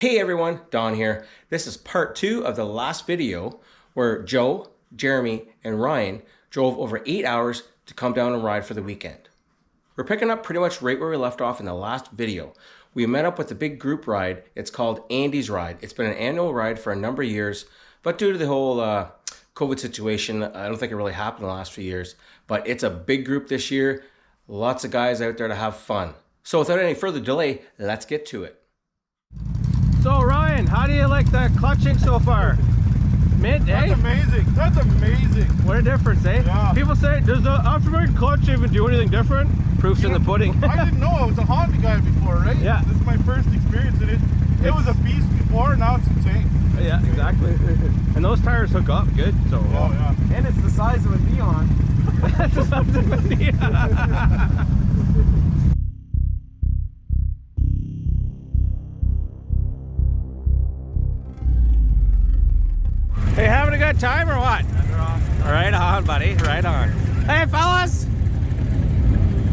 Hey everyone, Don here. This is part 2 of the last video where Joe, Jeremy, and Ryan drove over 8 hours to come down and ride for the weekend. We're picking up pretty much right where we left off in the last video. We met up with a big group ride. It's called Andy's Ride. It's been an annual ride for a number of years, but due to the whole COVID situation, I don't think it really happened in the last few years. But it's a big group this year. Lots of guys out there to have fun. So without any further delay, let's get to it. So Ryan, how do you like the clutching so far? Mint, eh? That's amazing. That's amazing. What a difference, eh? Yeah. People say, does the aftermarket clutch even do anything different? Proof's in the pudding. I didn't know. I was a Honda guy before, right? Yeah. This is my first experience in it. It was a beast before, now it's insane. Yeah, exactly. And those tires hook up good, so. Oh, yeah. And it's the size of a neon. That's the size of a neon. Hey, having a good time or what? Right on, buddy. Right on. Hey, fellas!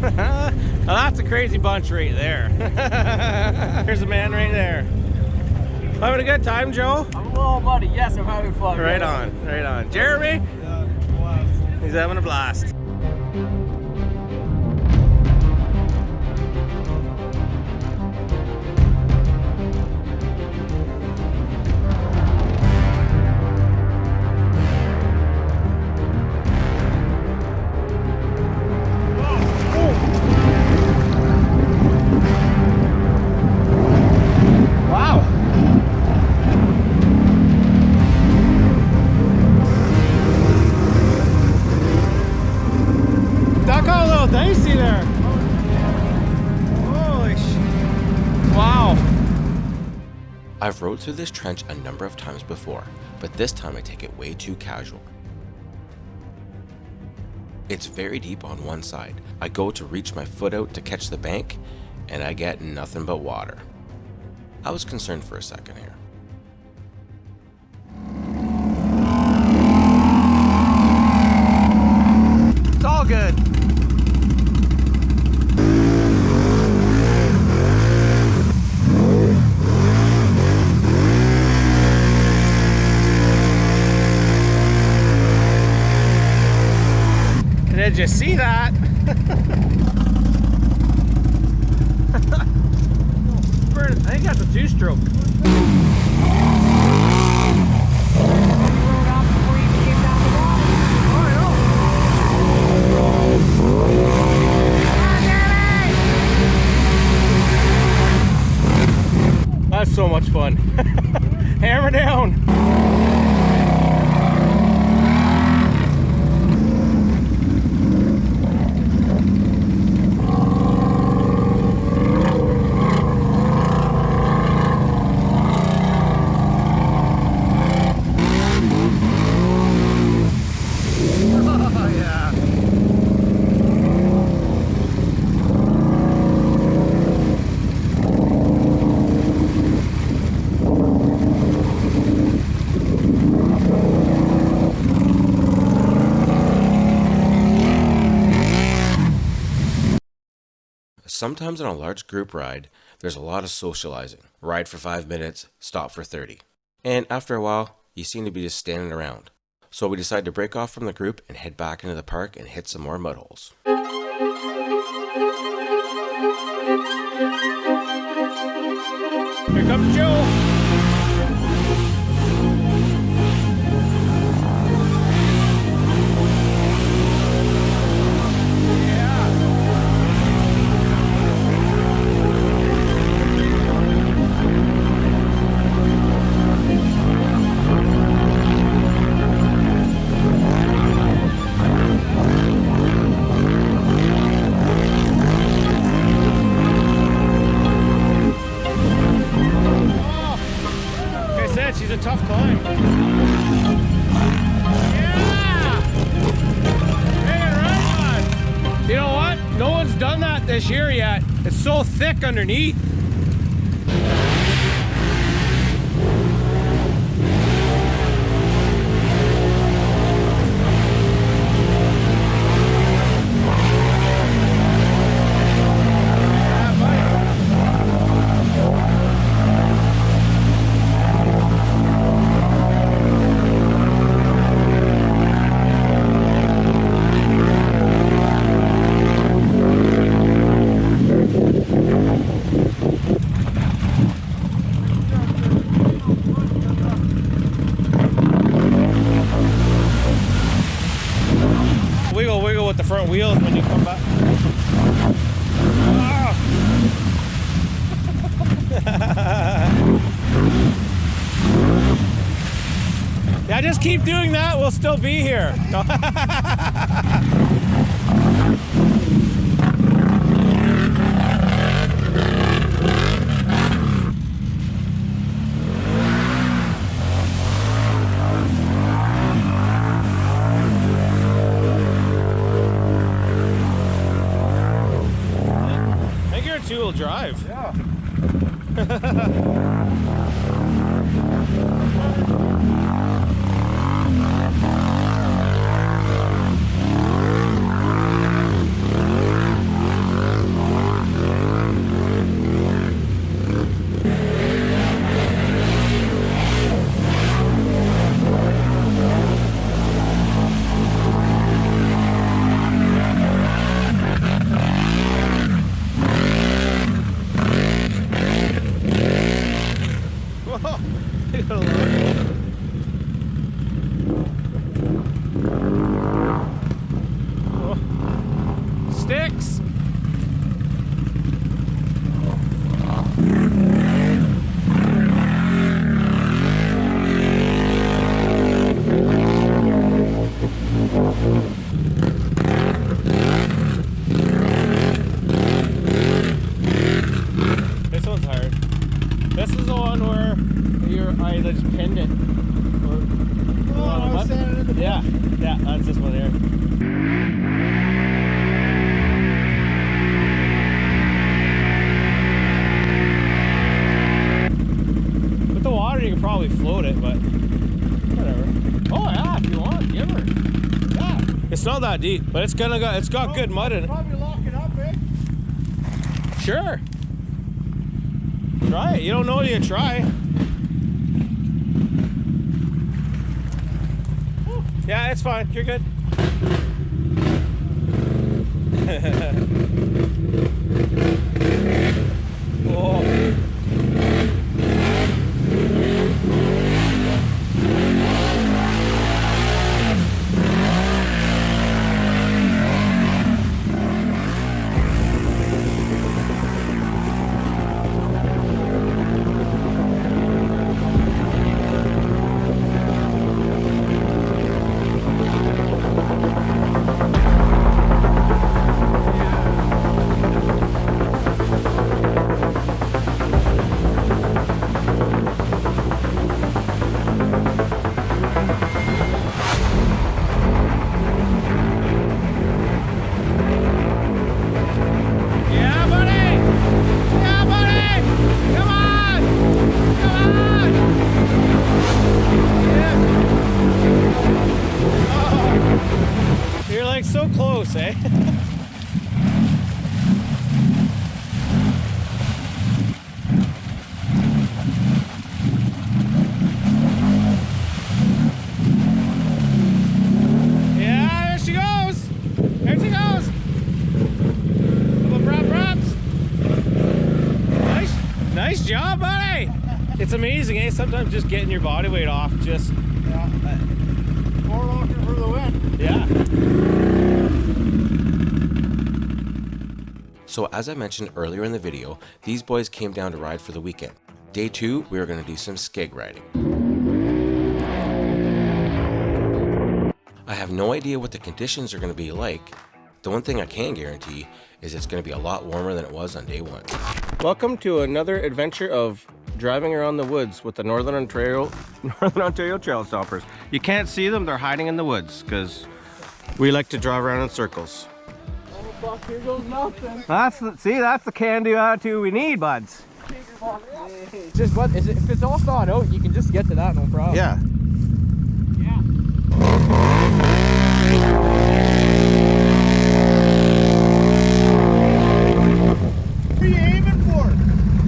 Now that's a crazy bunch right there. Here's a man right there. Having a good time, Joe? I'm a little muddy. Yes, I'm having fun. Right on, right on. Jeremy? Yeah, He's having a blast. Dicey there. Holy shit. Wow. I've rode through this trench a number of times before, but this time I take it way too casual. It's very deep on one side. I go to reach my foot out to catch the bank, and I get nothing but water. I was concerned for a second here. It's all good. Did you see that? I think that's a two-stroke. That's so much fun. Hammer down. Sometimes on a large group ride, there's a lot of socializing. Ride for 5 minutes, stop for 30. And after a while, you seem to be just standing around. So we decided to break off from the group and head back into the park and hit some more mud holes. Here comes Joe. She's a tough climb. Yeah! Hang right on. You know what? No one's done that this year yet. It's so thick underneath. front wheels when you come back. Ah. Yeah, just keep doing that. We'll still be here. No. I think you're a two-wheel drive. Yeah. Sticks. This one's hard. This is the one where I just pinned it. Yeah, that's this one here. With the water, you can probably float it, but whatever. Oh yeah, if you want, give her. Yeah, it's not that deep, but it's got good mud in it. Probably lock it up, eh? Sure. Try it. You don't know till you try. Yeah, it's fine. You're good. Oh. So close, eh? Yeah, there she goes. There she goes. Couple props. Nice job, buddy. It's amazing, eh? Sometimes just getting your body weight off, just More locking for the win. yeah. So as I mentioned earlier in the video, these boys came down to ride for the weekend. Day 2, we were going to do some skeg riding. I have no idea what the conditions are going to be like. The one thing I can guarantee is it's going to be a lot warmer than it was on day 1. Welcome to another adventure of driving around the woods with the Northern Ontario Trail Stompers. You can't see them, they're hiding in the woods because we like to drive around in circles. Fuck, here goes nothing. That's the can-do attitude we need, buds. Just what is it? If it's all thawed out, you can just get to that, no problem. Yeah. Yeah. What are you aiming for?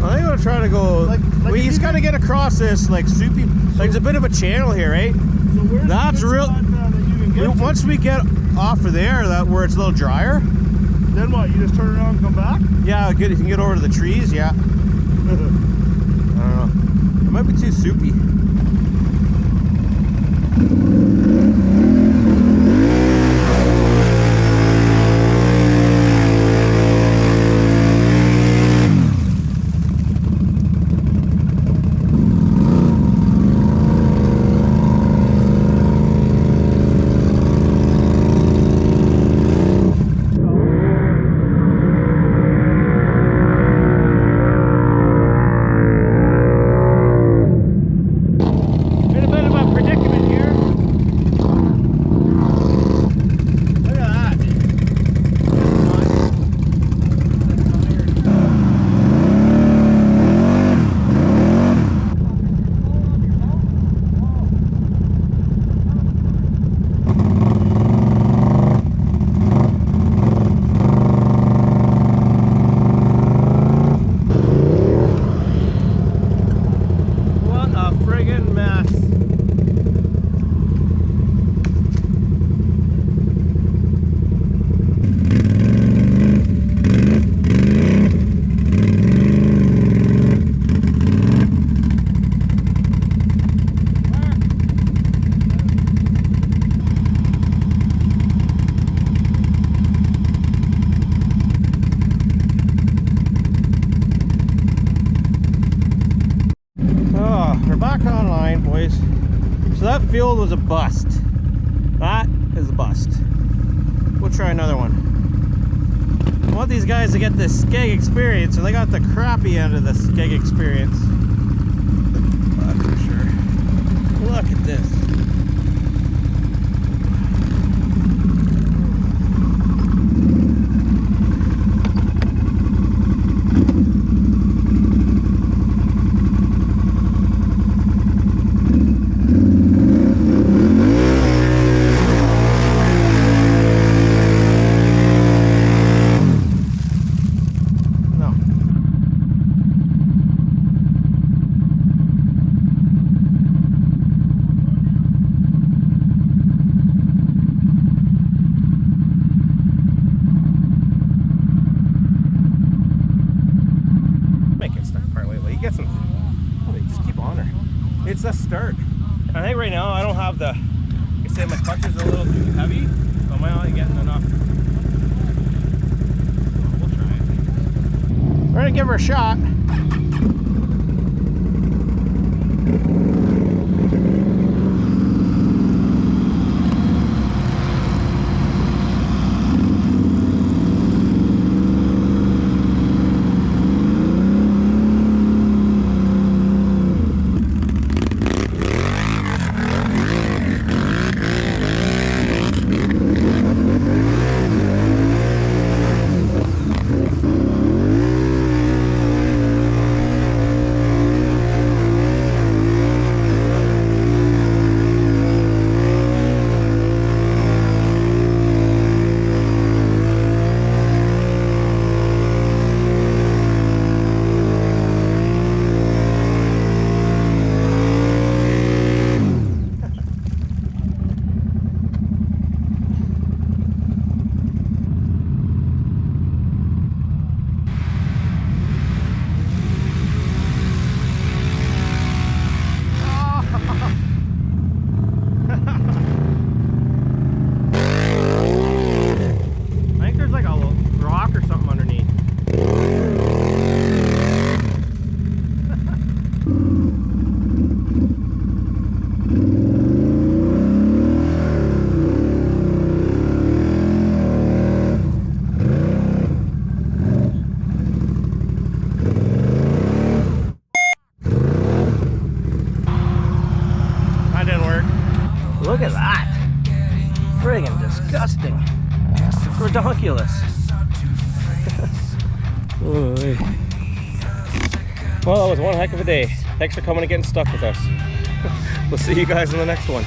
I think I'm gonna try to go. We just gotta get across this like soupy. Like it's a bit of a channel here, right? So where's That's the real. spot, that you can get to? Once we get off of there, where it's a little drier. Then what? You just turn around and come back? Yeah, good. You can get over to the trees. Yeah. I don't know. It might be too soupy. We're back online, boys. So that field was a bust. That is a bust. We'll try another one. I want these guys to get this skeg experience, and they got the crappy end of the skeg experience. That's for sure. Look at this. It's the start. I think right now I don't have the, like I said, my clutch is a little too heavy, so I might not be getting enough. We'll try it. We're gonna give her a shot. Look at that. Friggin' disgusting. Redonkulous. Well, that was one heck of a day. Thanks for coming and getting stuck with us. We'll see you guys in the next one.